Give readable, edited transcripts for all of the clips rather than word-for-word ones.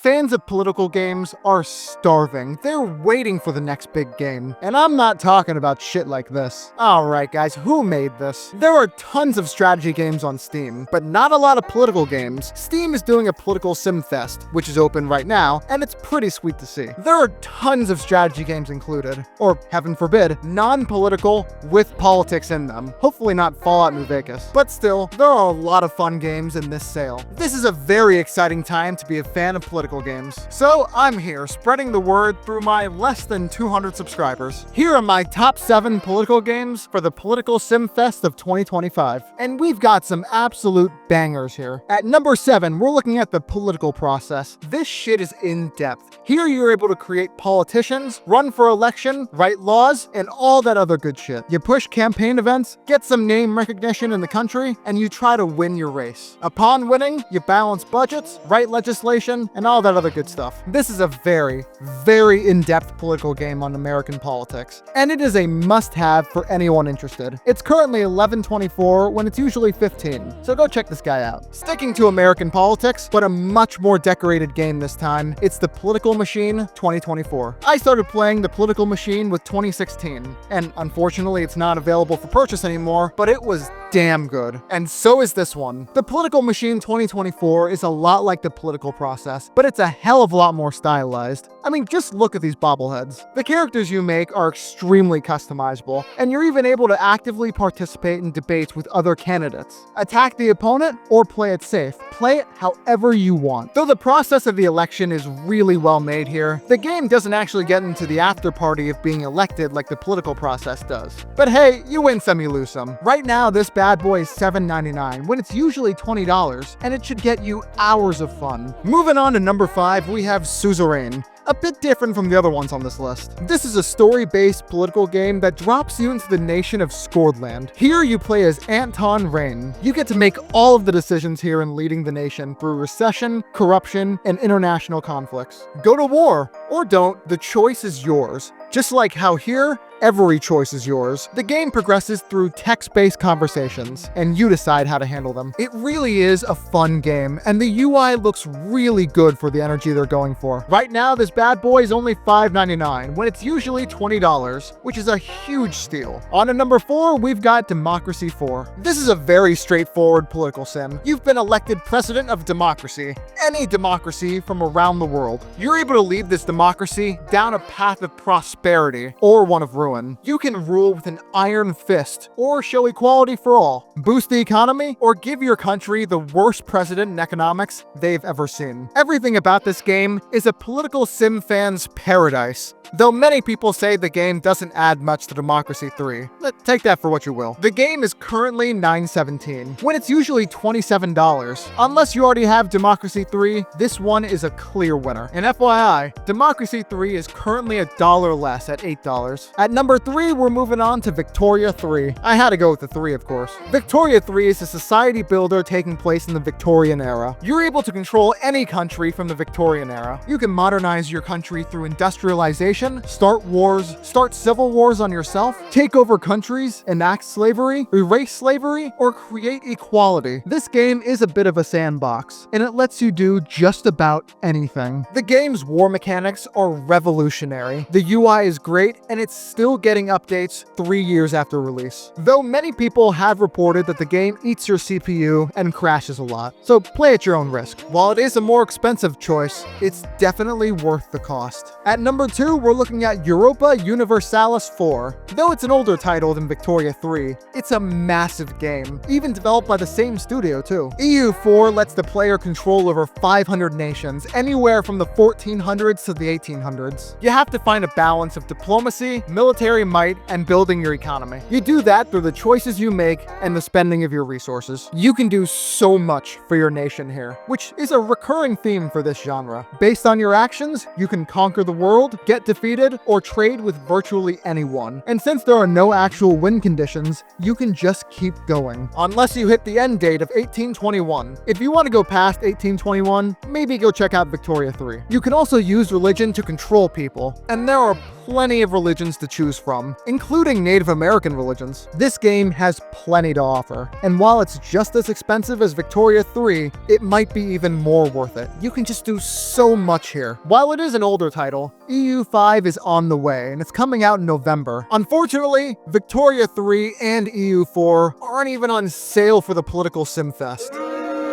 fans of political games are starving. They're waiting for the next big game. And I'm not talking about shit like this. Alright guys, who made this? There are tons of strategy games on Steam, but not a lot of political games. Steam is doing a political sim fest, which is open right now, and it's pretty sweet to see. There are tons of strategy games included, or heaven forbid, non-political with politics in them. Hopefully not Fallout New Vegas. But still, there are a lot of fun games in this sale. This is a very exciting time to be a fan of political games. So I'm here, spreading the word through my less than 200 subscribers. Here are my top 7 political games for the Political Sim Fest of 2025. And we've got some absolute bangers here. At number 7, we're looking at the political process. This shit is in depth. Here you're able to create politicians, run for election, write laws, and all that other good shit. You push campaign events, get some name recognition in the country, and you try to win your race. Upon winning, you balance budgets, write legislation, and all that other good stuff. This is a very, very in-depth political game on American politics, and it is a must-have for anyone interested. It's currently $11.24 when it's usually $15, so go check this guy out. Sticking to American politics, but a much more decorated game this time, it's the Political Machine 2024. I started playing the Political Machine with 2016, and unfortunately it's not available for purchase anymore, but it was damn good. And so is this one. The Political Machine 2024 is a lot like the political process, but it's a hell of a lot more stylized. I mean, just look at these bobbleheads. The characters you make are extremely customizable, and you're even able to actively participate in debates with other candidates. Attack the opponent or play it safe. Play it however you want. Though the process of the election is really well made here, the game doesn't actually get into the after party of being elected like the political process does. But hey, you win some, you lose some. Right now, this bad boy is $7.99 when it's usually $20, and it should get you hours of fun. Moving on to number 5, we have Suzerain. A bit different from the other ones on this list. This is a story-based political game that drops you into the nation of Scordland. Here you play as Anton Rain. You get to make all of the decisions here in leading the nation through recession, corruption, and international conflicts. Go to war, or don't, the choice is yours. Just like how here, every choice is yours. The game progresses through text-based conversations, and you decide how to handle them. It really is a fun game, and the UI looks really good for the energy they're going for. Right now, this bad boy is only $5.99, when it's usually $20, which is a huge steal. On to number 4, we've got Democracy 4. This is a very straightforward political sim. You've been elected president of democracy, any democracy from around the world. You're able to lead this democracy down a path of prosperity, or one of ruin. You can rule with an iron fist, or show equality for all, boost the economy, or give your country the worst president in economics they've ever seen. Everything about this game is a political sim fan's paradise. Though many people say the game doesn't add much to Democracy 3. Take that for what you will. The game is currently $9.17, when it's usually $27. Unless you already have Democracy 3, this one is a clear winner. And FYI, Democracy 3 is currently $1 less at $8. At number 3, we're moving on to Victoria 3. I had to go with the 3, of course. Victoria 3 is a society builder taking place in the Victorian era. You're able to control any country from the Victorian era. You can modernize your country through industrialization, start wars, start civil wars on yourself, take over countries, enact slavery, erase slavery, or create equality. This game is a bit of a sandbox, and it lets you do just about anything. The game's war mechanics are revolutionary. The UI is great, and it's still getting updates 3 years after release. Though many people have reported that the game eats your CPU and crashes a lot, so play at your own risk. While it is a more expensive choice, it's definitely worth the cost. At number 2, we're looking at Europa Universalis 4. Though it's an older title than Victoria 3, it's a massive game, even developed by the same studio too. EU4 lets the player control over 500 nations, anywhere from the 1400s to the 1800s. You have to find a balance of diplomacy, military might, and building your economy. You do that through the choices you make and the spending of your resources. You can do so much for your nation here, which is a recurring theme for this genre. Based on your actions, you can conquer the world, get defeated, or trade with virtually anyone. And since there are no actual win conditions, you can just keep going. Unless you hit the end date of 1821. If you want to go past 1821, maybe go check out Victoria 3. You can also use religion to control people, and there are plenty of religions to choose choose from, including Native American religions. This game has plenty to offer, and while it's just as expensive as Victoria 3, it might be even more worth it. You can just do so much here. While it is an older title, EU5 is on the way, and it's coming out in November. Unfortunately, Victoria 3 and EU4 aren't even on sale for the political simfest.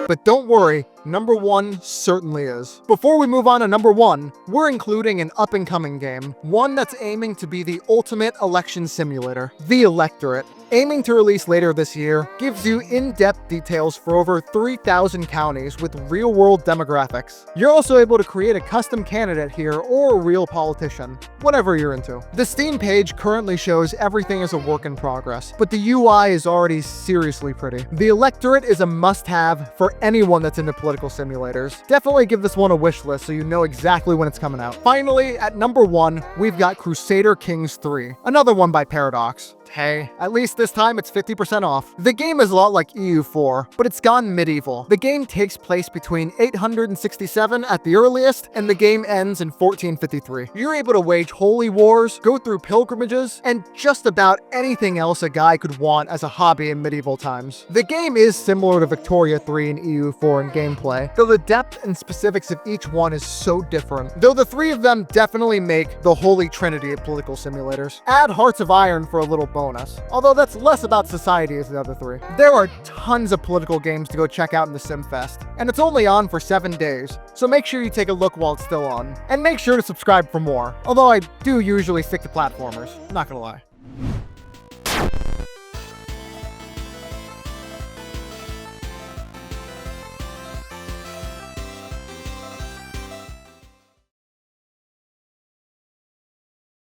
But don't worry, number 1 certainly is. Before we move on to number 1, we're including an up-and-coming game, one that's aiming to be the ultimate election simulator, the Electorate. Aiming to release later this year, gives you in-depth details for over 3,000 counties with real-world demographics. You're also able to create a custom candidate here or a real politician, whatever you're into. The Steam page currently shows everything as a work in progress, but the UI is already seriously pretty. The Electorate is a must-have for anyone that's into political simulators. Definitely give this one a wish list so you know exactly when it's coming out. Finally, at number 1, we've got Crusader Kings 3, another one by Paradox. Hey, at least this time it's 50% off. The game is a lot like EU4, but it's gone medieval. The game takes place between 867 at the earliest, and the game ends in 1453. You're able to wage holy wars, go through pilgrimages, and just about anything else a guy could want as a hobby in medieval times. The game is similar to Victoria 3 and EU4 in gameplay, though the depth and specifics of each one is so different. Though the three of them definitely make the holy trinity of political simulators. Add Hearts of Iron for a little bonus, although that's less about society as the other three. There are tons of political games to go check out in the SimFest, and it's only on for 7 days, so make sure you take a look while it's still on. And make sure to subscribe for more, although I do usually stick to platformers, not gonna lie.